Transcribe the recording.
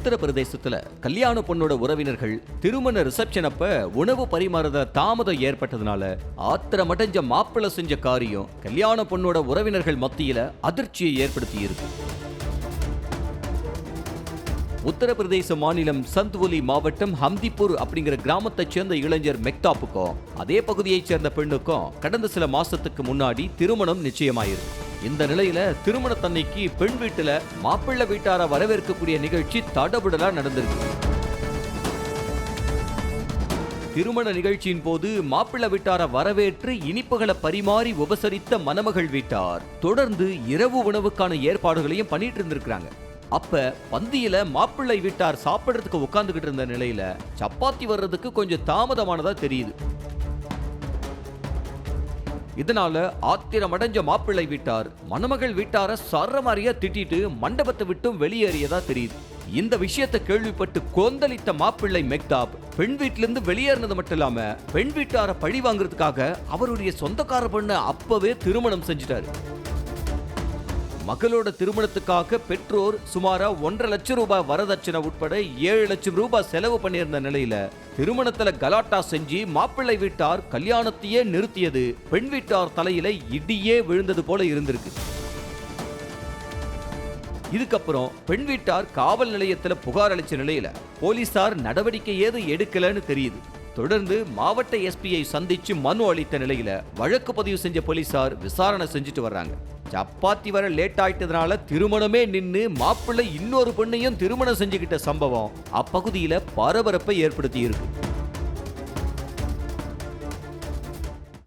உத்தரப்பிரதேசத்துல கல்யாண பொண்ணோட உறவினர்கள் திருமண ரிசப்ஷன் அப்ப உணவு பரிமாறத தாமதம் ஏற்பட்டதுனால ஆத்திரமடைஞ்ச மாப்பிள்ளை செஞ்ச காரியம் கல்யாண பொண்ணோட உறவினர்கள் மத்தியில அதிர்ச்சியை ஏற்படுத்தி இருக்கு. உத்தரப்பிரதேச மாநிலம் சந்த்வலி மாவட்டம் ஹம்திபூர் அப்படிங்கிற கிராமத்தைச் சேர்ந்த இளைஞர் மெக்தாப்புக்கும் அதே பகுதியைச் சேர்ந்த பெண்ணுக்கும் கடந்த சில மாசத்துக்கு முன்னாடி திருமணம் நிச்சயமாயிருக்கு. இந்த நிலையில திருமணத்தன்னைக்கு பெண் வீட்டுல மாப்பிள்ளை வீட்டார வரவேற்கக்கூடிய நிகழ்ச்சி தடபுடலா நடந்திருக்கு. திருமண நிகழ்ச்சியின் போது மாப்பிள்ளை வீட்டார வரவேற்று இனிப்புகளை பரிமாறி உபசரித்த மணமகள் வீட்டார் தொடர்ந்து இரவு உணவுக்கான ஏற்பாடுகளையும் பண்ணிட்டு இருந்திருக்காங்க. அப்ப பந்தியில மாப்பிள்ளை வீட்டார் சாப்பிடுறதுக்கு உட்கார்ந்துகிட்டு இருந்த நிலையில சப்பாத்தி வர்றதுக்கு கொஞ்சம் தாமதமானதா தெரியுது. இதனால ஆத்திரமடைஞ்ச மாப்பிள்ளை வீட்டார் மணமகள் வீட்டார சரமாரியா திட்டிட்டு மண்டபத்தை விட்டும் வெளியேறியதா தெரியுது. இந்த விஷயத்தை கேள்விப்பட்டு கொந்தளித்த மாப்பிள்ளை மெக்தாப் பெண் வீட்டிலிருந்து வெளியேறினது மட்டும் இல்லாம பெண் வீட்டார பழி வாங்குறதுக்காக அவருடைய சொந்தக்கார பொண்ண அப்பவே திருமணம் செஞ்சிட்டாரு. மகளோட திருமணத்துக்காக பெற்றோர் சுமாரா 1.5 லட்சம் ரூபாய் வரதட்சணை உட்பட 7 லட்சம் ரூபாய் செலவு பண்ணியிருந்த நிலையில திருமணத்துல கலாட்டா செஞ்சு மாப்பிள்ளை வீட்டார் கல்யாணத்தையே நிறுத்தியது பெண் வீட்டார் தலையில இடியே விழுந்தது போல இருந்திருக்கு. இதுக்கப்புறம் பெண் வீட்டார் காவல் நிலையத்துல புகார் அளிச்ச நிலையில போலீசார் நடவடிக்கை ஏதும் எடுக்கலன்னு தெரியுது. தொடர்ந்து மாவட்ட எஸ்பியை சந்திச்சு மனு அளித்த நிலையில வழக்கு பதிவு செஞ்ச போலீசார் விசாரணை செஞ்சுட்டு வர்றாங்க. சப்பாத்தி வர லேட் ஆயிட்டதுனால திருமணமே நின்னு மாப்பிள்ளை இன்னொரு பெண்ணையும் திருமணம் செஞ்சுக்கிட்ட சம்பவம் அப்பகுதியில பரபரப்பை ஏற்படுத்தி இருக்கு.